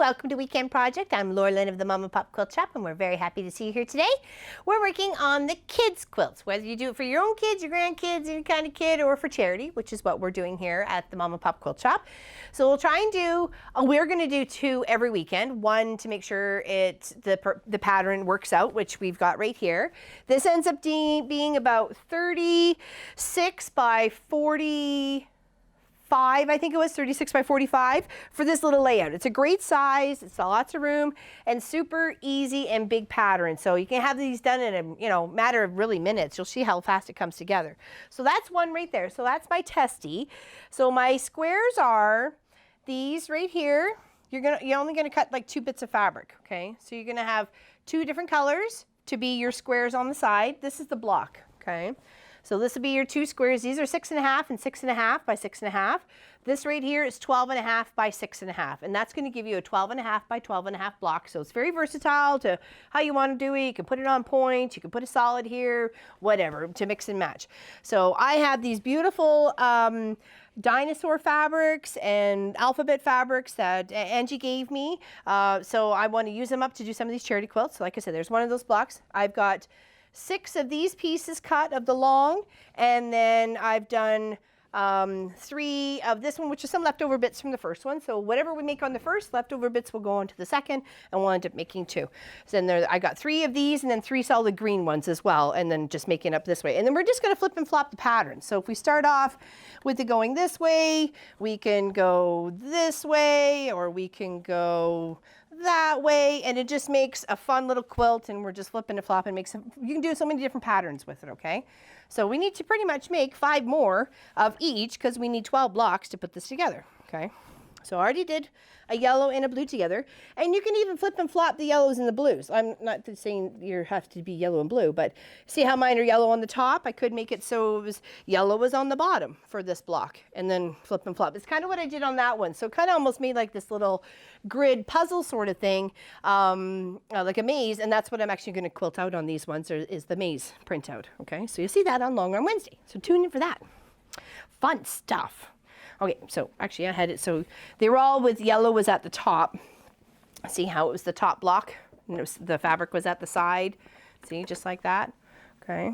welcome to Weekend Project. I'm Laura Lynn of the Mama Pop Quilt Shop, and we're very happy to see you here today. We're working on the kids' quilts, whether you do it for your own kids, your grandkids, any kind of kid, or for charity, which is what we're doing here at the Mama Pop Quilt Shop. So we'll try and do, we're going to do 2 every weekend. One to make sure the pattern works out, which we've got right here. This ends up being about 36 by 45, I think it was 36 by 45 for this little layout. It's a great size, it's lots of room, and super easy and big pattern. So you can have these done in a matter of really minutes. You'll see how fast it comes together. So that's one right there. So that's my testy. So my squares are these right here. You're only gonna cut like 2 bits of fabric, okay? So you're gonna have 2 different colors to be your squares on the side. This is the block, okay? So this will be your 2 squares. These are 6.5 and 6.5 by 6.5. This right here is 12.5 by 6.5, and that's going to give you a 12.5 by 12.5 block. So it's very versatile to how you want to do it. You can put it on point. You can put a solid here, whatever, to mix and match. So I have these beautiful dinosaur fabrics and alphabet fabrics that Angie gave me. So I want to use them up to do some of these charity quilts. So like I said, there's one of those blocks. I've got 6 of these pieces cut of the long, and then I've done 3 of this one, which is some leftover bits from the first one. So whatever we make on the first, leftover bits will go on to the second, and we'll end up making 2. So then I got 3 of these, and then 3 solid green ones as well, and then just making up this way. And then we're just going to flip and flop the pattern. So if we start off with it going this way, we can go this way, or we can go that way, and it just makes a fun little quilt, and we're just flipping and flopping. You can do so many different patterns with it, okay? So we need to pretty much make 5 more of each because we need 12 blocks to put this together, okay? So I already did a yellow and a blue together, and you can even flip and flop the yellows and the blues. I'm not saying you have to be yellow and blue, but see how mine are yellow on the top? I could make it so it was yellow was on the bottom for this block, and then flip and flop. It's kind of what I did on that one. So kind of almost made like this little grid puzzle sort of thing, like a maze, and that's what I'm actually going to quilt out on these ones, is the maze printout, okay? So you'll see that on Long Arm Wednesday. So tune in for that. Fun stuff. Okay, so actually I had it, so they were all with yellow was at the top. See how it was the top block? And the fabric was at the side. See, just like that, okay?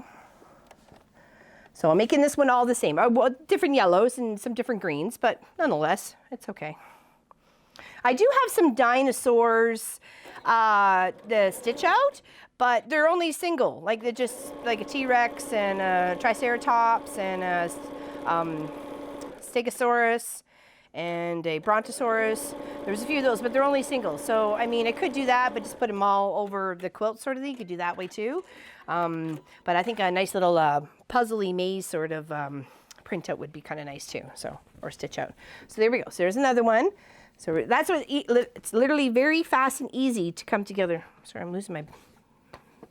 So I'm making this one all the same. Well, different yellows and some different greens, but nonetheless, it's okay. I do have some dinosaurs the stitch out, but they're only single. Like they're just like a T-Rex and a Triceratops and a Stegosaurus and a Brontosaurus. There's a few of those, but they're only single. So, I mean, I could do that, but just put them all over the quilt sort of thing. You could do that way too. But I think a nice little puzzly maze sort of printout would be kind of nice too. So, or stitch out. So there we go. So there's another one. So that's what it's literally very fast and easy to come together. Sorry, I'm losing my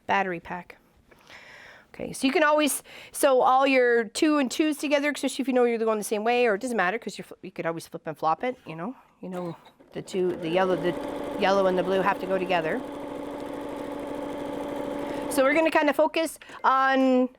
battery pack. Okay, so you can always sew all your 2 and 2s together, especially if you know you're going the same way, or it doesn't matter because you could always flip and flop it. You know the yellow and the blue have to go together. So we're going to kind of focus on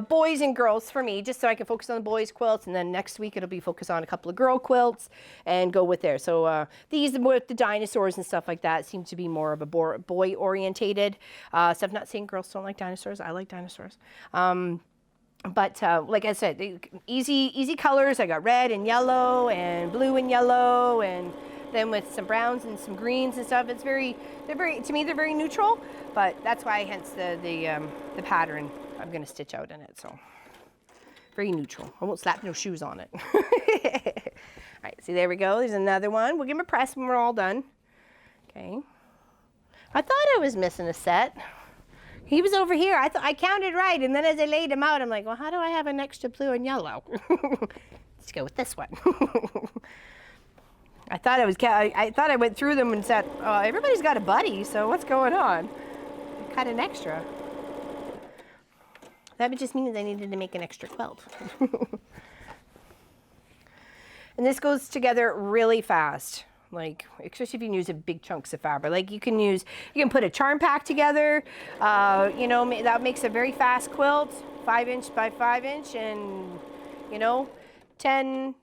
boys and girls for me, just so I can focus on the boys' quilts, and then next week it'll be focused on a couple of girl quilts and go with there. So these with the dinosaurs and stuff like that seem to be more of a boy orientated stuff. Not saying girls don't like dinosaurs. I like dinosaurs. But like I said, easy colors. I got red and yellow and blue and yellow, and then with some browns and some greens and stuff. To me they're very neutral, but that's why hence the pattern I'm going to stitch out in it. So very neutral. I won't slap no shoes on it. All right, see, there we go. There's another one. We'll give him a press when we're all done. Okay. I thought I was missing a set. He was over here. I counted right, and then as I laid him out, I'm like, well, how do I have an extra blue and yellow? Let's go with this one. I thought I went through them and said, oh, everybody's got a buddy, so what's going on? I cut an extra. That would just mean I needed to make an extra quilt. And this goes together really fast. Like, especially if you use big chunks of fabric. Like you can put a charm pack together. That makes a very fast quilt, 5 inch by 5 inch, and 10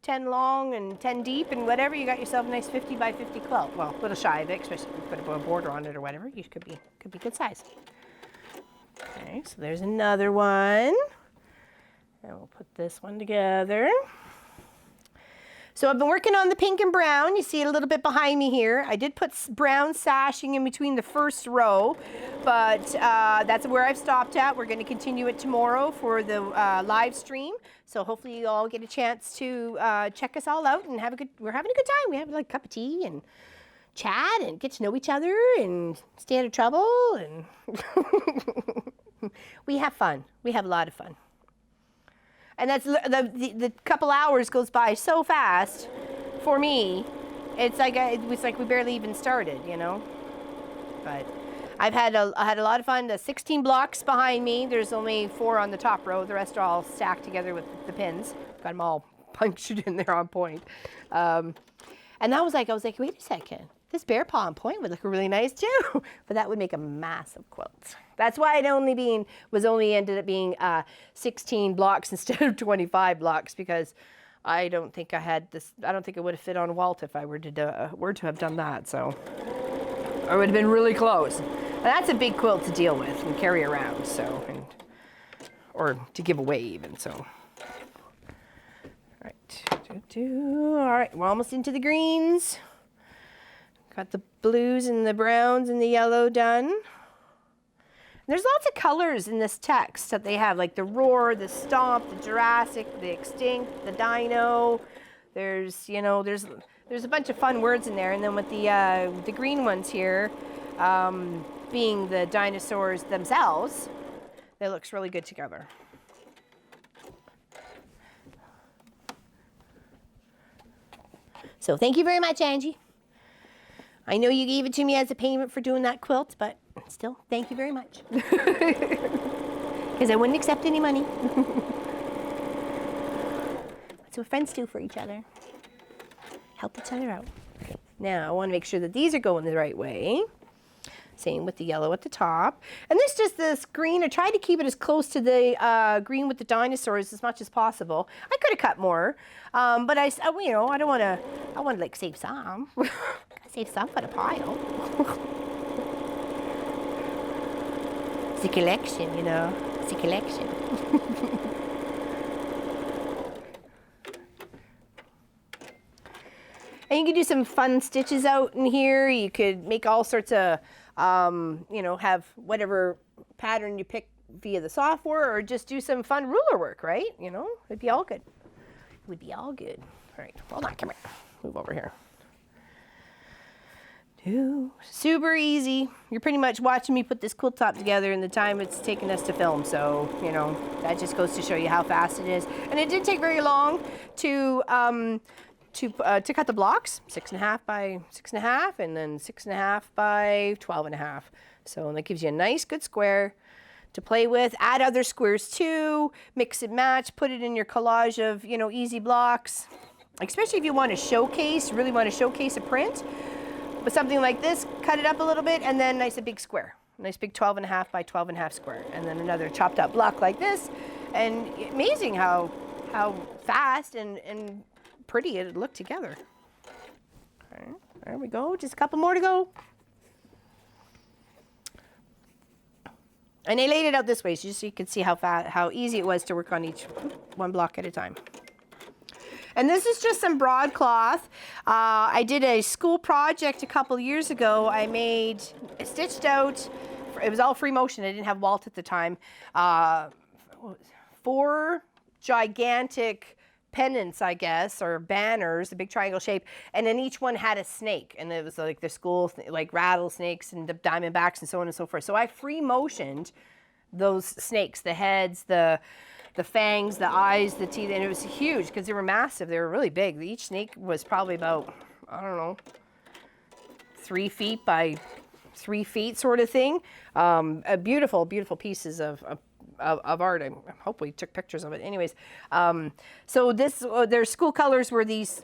10 long and 10 deep and whatever, you got yourself a nice 50 by 50 quilt. Well, a little shy of it, especially if you put a border on it or whatever. You could be good size. Okay, so there's another one. And we'll put this one together. So I've been working on the pink and brown. You see it a little bit behind me here. I did put brown sashing in between the first row, but that's where I've stopped at. We're going to continue it tomorrow for the live stream. So hopefully you all get a chance to check us all out and we're having a good time. We have like a cup of tea and chat and get to know each other and stay out of trouble. And we have fun. We have a lot of fun. And that's the couple hours goes by so fast for me. It's like it was like we barely even started, you know. But I had a lot of fun. The 16 blocks behind me. There's only 4 on the top row. The rest are all stacked together with the pins. Got them all punctured in there on point. And I was like, wait a second. This bear paw on point would look really nice too, but that would make a massive quilt. That's why it only ended up being 16 blocks instead of 25 blocks, because I don't think I had this. I don't think it would have fit on Walt if I were to have done that. So I would have been really close. And that's a big quilt to deal with and carry around. So or to give away even. So all right, all right, we're almost into the greens. Got the blues and the browns and the yellow done. And there's lots of colors in this text that they have, like the roar, the stomp, the Jurassic, the extinct, the dino. There's a bunch of fun words in there. And then with the green ones here, being the dinosaurs themselves, that looks really good together. So thank you very much, Angie. I know you gave it to me as a payment for doing that quilt, but still, thank you very much. Because I wouldn't accept any money. That's what friends do for each other. Help each other out. Now, I want to make sure that these are going the right way. Same with the yellow at the top. And this green, I tried to keep it as close to the green with the dinosaurs as much as possible. I could have cut more, but I don't want to, I want to like save some. Save some for the pile. It's a collection, you know. It's a collection. And you can do some fun stitches out in here. You could make all sorts of, have whatever pattern you pick via the software, or just do some fun ruler work, right? You know, it'd be all good. It would be all good. All right, hold on, come here. Move over here. Super easy. You're pretty much watching me put this quilt top together in the time it's taken us to film. So, that just goes to show you how fast it is. And it didn't take very long to cut the blocks, 6.5 by 6.5, and then 6.5 by 12.5. So that gives you a nice, good square to play with. Add other squares too. Mix and match. Put it in your collage of, easy blocks. Especially if you want to really want to showcase a print. But something like this, cut it up a little bit, and then a big square. Nice big 12.5 by 12.5 square. And then another chopped up block like this. And amazing how fast and pretty it looked together. Okay, there we go. Just a couple more to go. And I laid it out this way just so you can see how easy it was to work on each one block at a time. And this is just some broadcloth. I did a school project a couple years ago. I stitched out, it was all free motion. I didn't have Walt at the time. 4 gigantic pennants, I guess, or banners, a big triangle shape, and then each one had a snake, and it was like the school, like rattlesnakes and the diamondbacks and so on and so forth. So I free motioned those snakes, the heads, the fangs, the eyes, the teeth, and it was huge because they were massive. They were really big. Each snake was probably about, 3 feet by 3 feet sort of thing. A beautiful, beautiful pieces of art. I hopefully took pictures of it. Anyways, so their school colors were these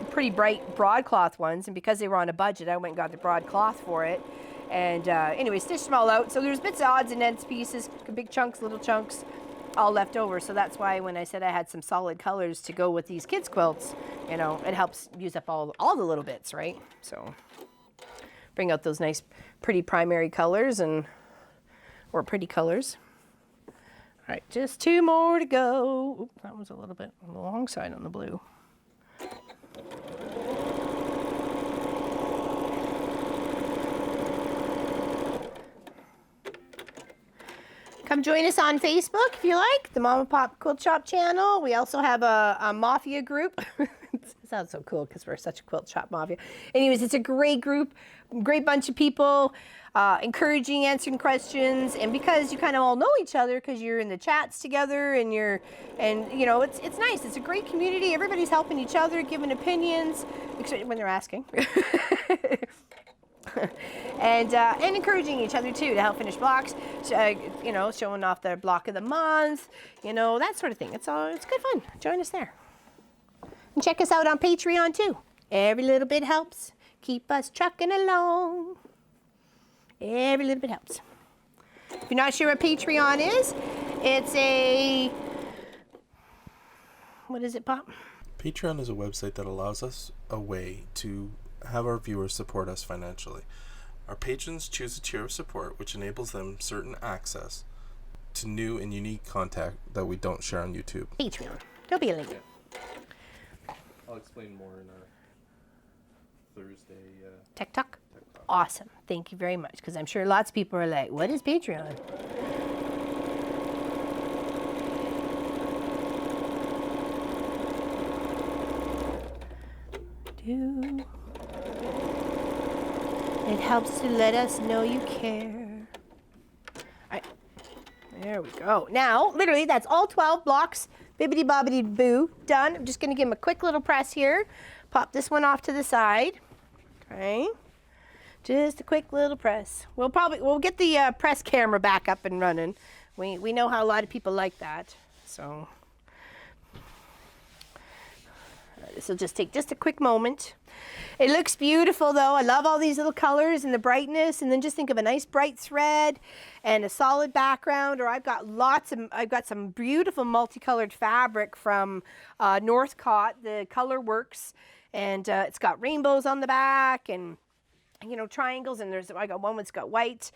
pretty bright broadcloth ones, and because they were on a budget, I went and got the broadcloth for it. And anyway, stitched them all out. So there's bits, odds, and ends pieces, big chunks, little chunks. all left over. So that's why when I said I had some solid colors to go with these kids quilts, you know, it helps use up all the little bits, right? So bring out those nice pretty primary colors or pretty colors. All right, just 2 more to go. Oop, that was a little bit on the long side on the blue. Come join us on Facebook if you like, the Mama Pop Quilt Shop channel. We also have a mafia group. It sounds so cool because we're such a quilt shop mafia. Anyways, it's a great group, great bunch of people, encouraging, answering questions, and because you kind of all know each other because you're in the chats together and you know, it's nice. It's a great community. Everybody's helping each other, giving opinions, except when they're asking. And encouraging each other too to help finish blocks, you know, showing off their block of the month, you know, that sort of thing. It's good fun. Join us there. And check us out on Patreon too. Every little bit helps. Keep us trucking along. Every little bit helps. If you're not sure what Patreon is, it's what is it, Pop? Patreon is a website that allows us a way to have our viewers support us financially. Our patrons choose a tier of support which enables them certain access to new and unique content that we don't share on YouTube. Patreon. There'll be a link. Yeah. I'll explain more in our Thursday Tech Talk? Awesome. Thank you very much, because I'm sure lots of people are like, what is Patreon? It helps to let us know you care. All right, there we go. Now, literally, that's all 12 blocks, bibbidi bobbidi boo, done. I'm just gonna give them a quick little press here. Pop this one off to the side, okay? Just a quick little press. We'll get the press camera back up and running. We know how a lot of people like that, so. This will just take just a quick moment. It looks beautiful though. I love all these little colors and the brightness, and then just think of a nice bright thread and a solid background, or I've got some beautiful multicolored fabric from Northcott, the Color Works, and it's got rainbows on the back and, you know, triangles, and I got one that's got white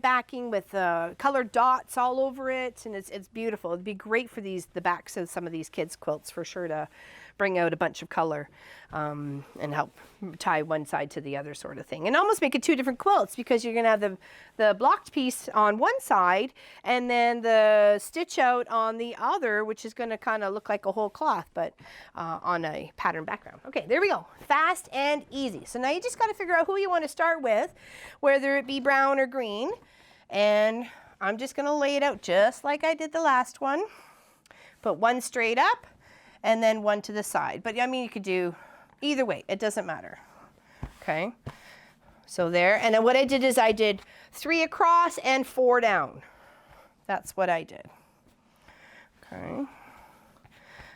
backing with colored dots all over it, and it's beautiful. It'd be great for the backs of some of these kids' quilts for sure to bring out a bunch of color and help tie one side to the other sort of thing. And almost make it 2 different quilts, because you're gonna have the blocked piece on one side and then the stitch out on the other, which is gonna kind of look like a whole cloth, but on a pattern background. Okay, there we go. Fast and easy. So now you just gotta figure out who you wanna start with, whether it be brown or green. And I'm just gonna lay it out just like I did the last one. Put one straight up, and then one to the side. But I mean, you could do either way, it doesn't matter. Okay, so there, and then what I did is I did 3 across and 4 down. That's what I did. Okay,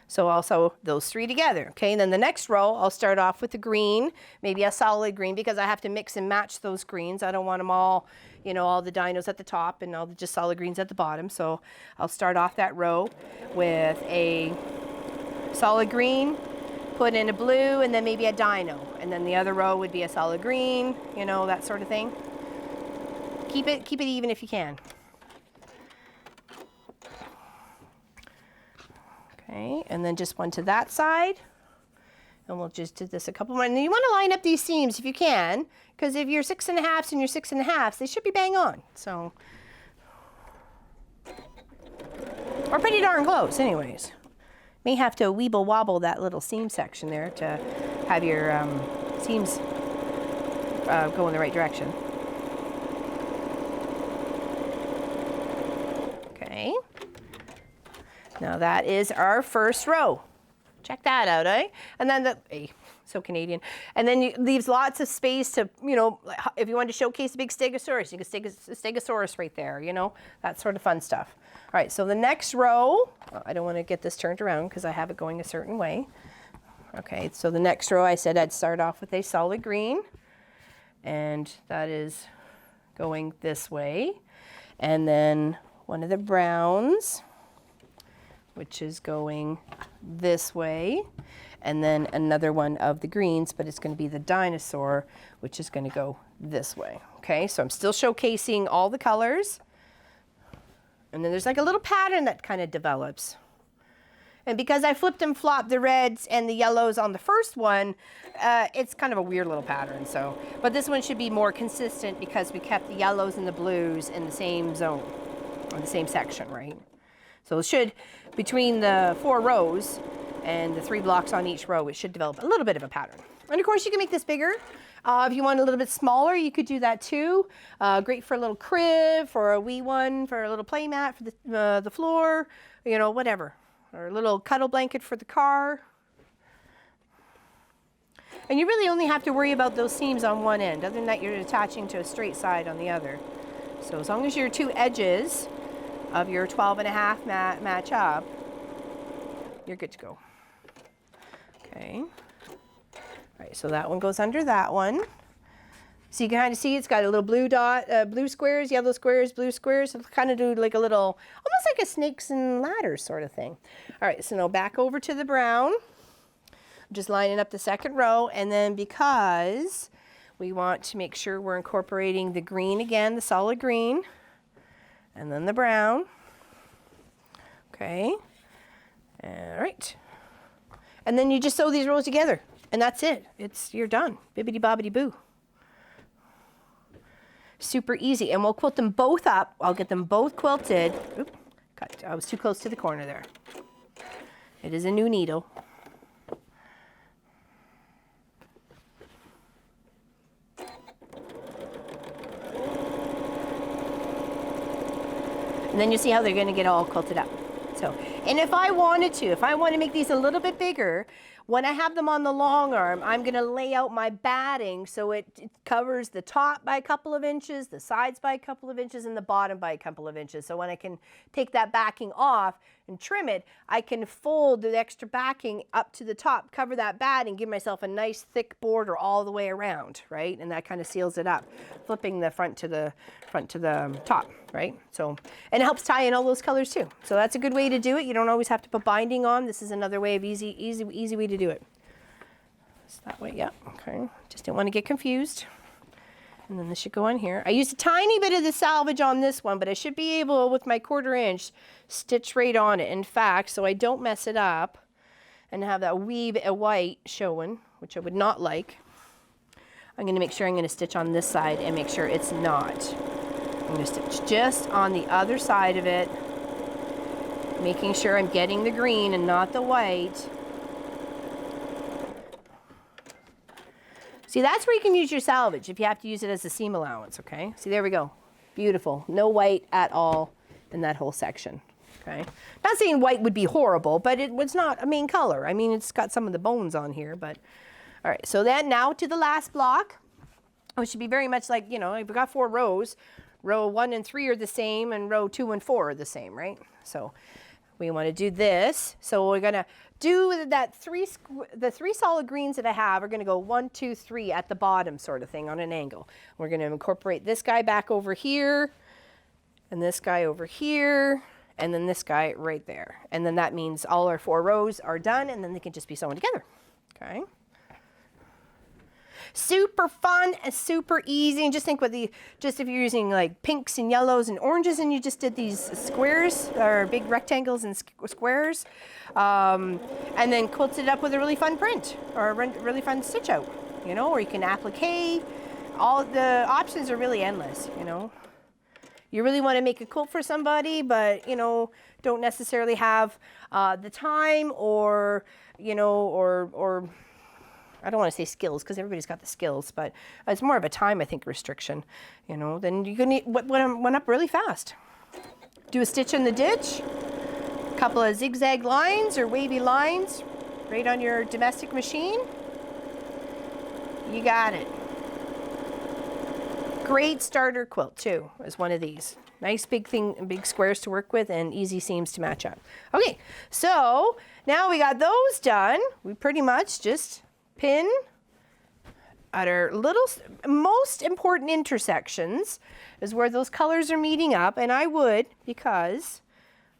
so also those 3 together. Okay, and then the next row, I'll start off with the green, maybe a solid green, because I have to mix and match those greens. I don't want them all, you know, all the dinos at the top and all the just solid greens at the bottom. So I'll start off that row with a solid green, put in a blue, and then maybe a dino, and then the other row would be a solid green, you know, that sort of thing. Keep it even if you can. Okay, and then just one to that side, and we'll just do this a couple more. And you want to line up these seams if you can, because if you're 6 1/2 and you're 6 1/2, they should be bang on. So, or pretty darn close, anyways. May have to weeble wobble that little seam section there to have your seams go in the right direction. Okay. Now that is our first row. Check that out, eh? And then so Canadian. And then it leaves lots of space to, you know, if you want to showcase a big stegosaurus, you can stick a stegosaurus right there, you know, that sort of fun stuff. All right, so the next row, I don't want to get this turned around because I have it going a certain way. Okay, so the next row I said I'd start off with a solid green, and that is going this way. And then one of the browns. which is going this way, and then another one of the greens, but it's going to be the dinosaur, which is going to go this way. Okay, so I'm still showcasing all the colors, and then there's like a little pattern that kind of develops. And because I flipped and flopped the reds and the yellows on the first one, it's kind of a weird little pattern. So, but this one should be more consistent because we kept the yellows and the blues in the same zone, or the same section, right? So it should, between the 4 rows and the 3 blocks on each row, it should develop a little bit of a pattern. And of course you can make this bigger. If you want a little bit smaller, you could do that too. Great for a little crib, for a wee one, for a little play mat for the floor, you know, whatever. Or a little cuddle blanket for the car. And you really only have to worry about those seams on one end. Other than that, you're attaching to a straight side on the other. So as long as your 2 edges of your 12.5 match up, you're good to go. Okay. All right, so that one goes under that one. So you can kind of see it's got a little blue dot, blue squares, yellow squares, blue squares. It'll kind of do like a little, almost like a snakes and ladders sort of thing. All right, so now back over to the brown. I'm just lining up the second row, and then because we want to make sure we're incorporating the green again, the solid green, and then the brown. Okay, all right. And then you just sew these rows together, and that's it. You're done, bibbidi bobbidi boo. Super easy, and we'll quilt them both up. I'll get them both quilted. Oop, I was too close to the corner there. It is a new needle. And then you see how they're going to get all quilted up. So, and if I want to make these a little bit bigger, when I have them on the long arm, I'm going to lay out my batting so it covers the top by a couple of inches, the sides by a couple of inches, and the bottom by a couple of inches. So when I can take that backing off and trim it, I can fold the extra backing up to the top, cover that batting, give myself a nice thick border all the way around, right? And that kind of seals it up, flipping the front to the top, right? So, and it helps tie in all those colors too. So that's a good way to do it. You don't always have to put binding on. This is another way of easy way to do it. It's that way, yeah, okay. Just didn't want to get confused. And then this should go on here. I used a tiny bit of the salvage on this one, but I should be able, with my 1/4 inch, stitch right on it. In fact, so I don't mess it up and have that wee bit of white showing, which I would not like, I'm going to make sure I'm going to stitch on this side and make sure it's not. I'm going to stitch just on the other side of it, making sure I'm getting the green and not the white. See, that's where you can use your salvage if you have to use it as a seam allowance, okay? See, there we go. Beautiful. No white at all in that whole section, okay? Not saying white would be horrible, but it's not a main color. I mean, it's got some of the bones on here, but all right. So then now to the last block, which should be very much like, you know, we've got 4 rows. Row 1 and 3 are the same, and row 2 and 4 are the same, right? So we want to do this. So we're going to do that the 3 solid greens that I have are going to go 1, 2, 3 at the bottom sort of thing on an angle. We're going to incorporate this guy back over here, and this guy over here, and then this guy right there. And then that means all our 4 rows are done, and then they can just be sewn together, okay? Super fun and super easy. And just think with just if you're using like pinks and yellows and oranges and you just did these squares or big rectangles and squares, and then quilted it up with a really fun print or a really fun stitch out, you know, or you can applique. All the options are really endless, you know. You really want to make a quilt for somebody, but, you know, don't necessarily have the time or, you know, or I don't want to say skills because everybody's got the skills, but it's more of a time, I think, restriction, you know, then you can went up really fast. Do a stitch in the ditch, a couple of zigzag lines or wavy lines right on your domestic machine. You got it. Great starter quilt too, is one of these. Nice big squares to work with and easy seams to match up. Okay, so now we got those done. We pretty much just pin at our most important intersections is where those colors are meeting up, and I would, because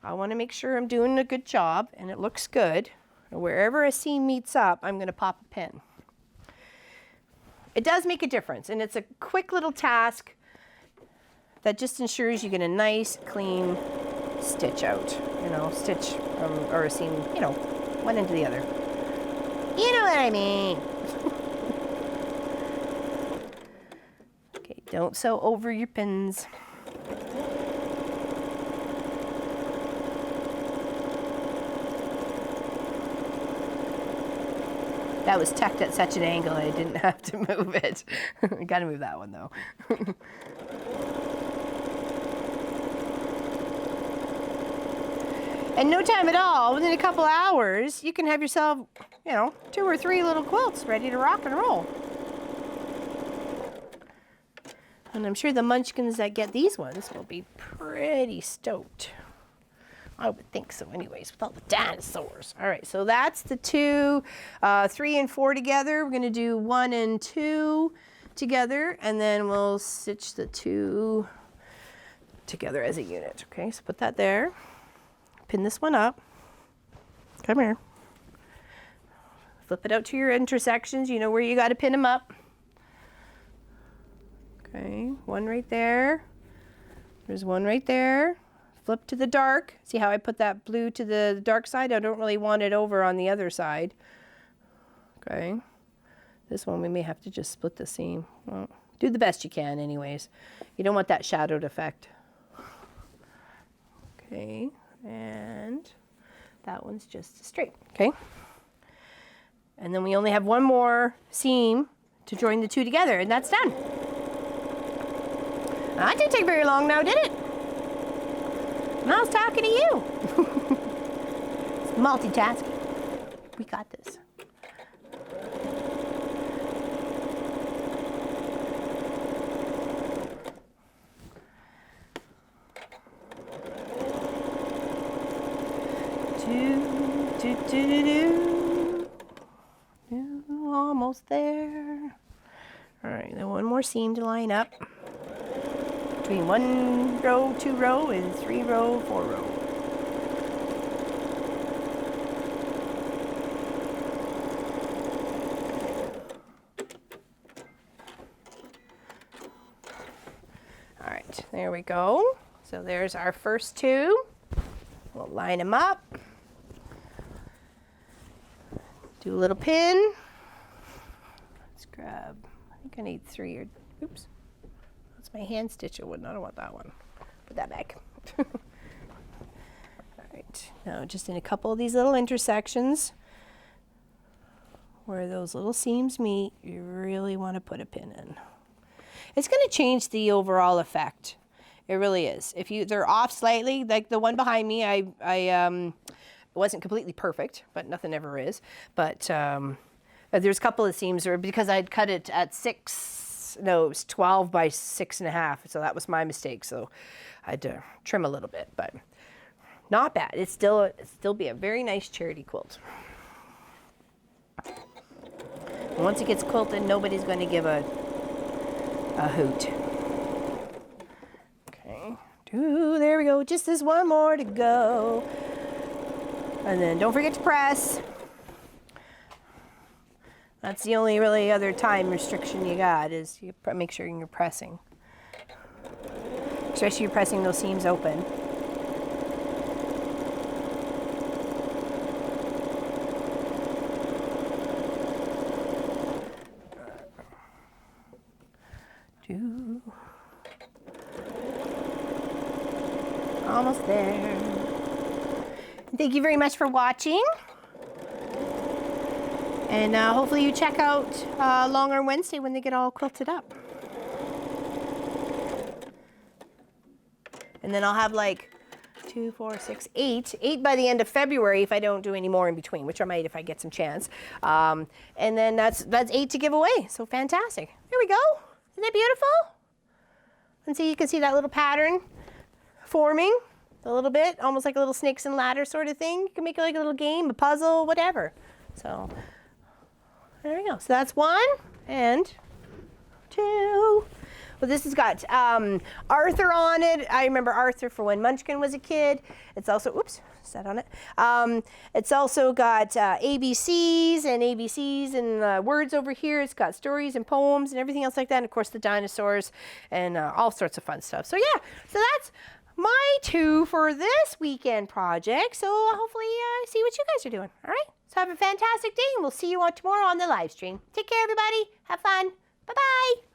I want to make sure I'm doing a good job and it looks good. And wherever a seam meets up, I'm going to pop a pin. It does make a difference, and it's a quick little task that just ensures you get a nice, clean stitch out. You know, stitch or a seam, you know, one end to the other. You know what I mean. Okay, don't sew over your pins. That was tucked at such an angle I didn't have to move it. I gotta move that one though. In no time at all, within a couple hours, you can have yourself, you know, 2 or 3 little quilts ready to rock and roll. And I'm sure the munchkins that get these ones will be pretty stoked. I would think so anyways, with all the dinosaurs. All right, so that's the 2, 3 and 4 together. We're gonna do 1 and 2 together, and then we'll stitch the 2 together as a unit. Okay, so put that there. Pin this one up. Come here. Flip it out to your intersections. You know where you gotta pin them up. Okay, 1 right there. There's 1 right there. Flip to the dark. See how I put that blue to the dark side? I don't really want it over on the other side. Okay. This one we may have to just split the seam. Well, do the best you can anyways. You don't want that shadowed effect. Okay, and that one's just straight, okay? And then we only have 1 more seam to join the 2 together, and that's done. That didn't take very long now, did it? I was talking to you. It's multitasking. We got this. Almost there. All right, then 1 more seam to line up. Between 1 row, 2 row, and 3 row, 4 row. All right, there we go. So there's our first 2. We'll line them up. Do a little pin. Let's grab, I think I need 3 or, oops. My hand stitch one. I don't want that one. Put that back. All right. Now just in a couple of these little intersections where those little seams meet, you really want to put a pin in. It's going to change the overall effect. It really is. If they're off slightly, like the one behind me, it wasn't completely perfect, but nothing ever is. But there's a couple of seams where, because I'd cut it at 6. No, it was 12 by 6.5, so that was my mistake. So I had to trim a little bit, but not bad. It'd still be a very nice charity quilt. And once it gets quilted, nobody's going to give a hoot. Okay, there we go. Just this 1 more to go, and then don't forget to press. That's the only really other time restriction you got, is you make sure you're pressing. Especially you're pressing those seams open. Almost there. Thank you very much for watching. And hopefully you check out Long Arm Wednesday when they get all quilted up. And then I'll have like 2, 4, 6, 8. 8 by the end of February if I don't do any more in between, which I might if I get some chance. And then that's 8 to give away. So fantastic. There we go. Isn't that beautiful? And so you can see that little pattern forming a little bit, almost like a little snakes and ladder sort of thing. You can make it like a little game, a puzzle, whatever. So there we go. So that's 1 and 2. But this has got Arthur on it. I remember Arthur for when Munchkin was a kid. It's also, oops, set on it. It's also got ABCs and words over here. It's got stories and poems and everything else like that. And of course the dinosaurs and all sorts of fun stuff. So yeah, so that's my 2 for this weekend project. So hopefully see what you guys are doing. All right. So have a fantastic day, and we'll see you on tomorrow on the live stream. Take care, everybody. Have fun. Bye-bye.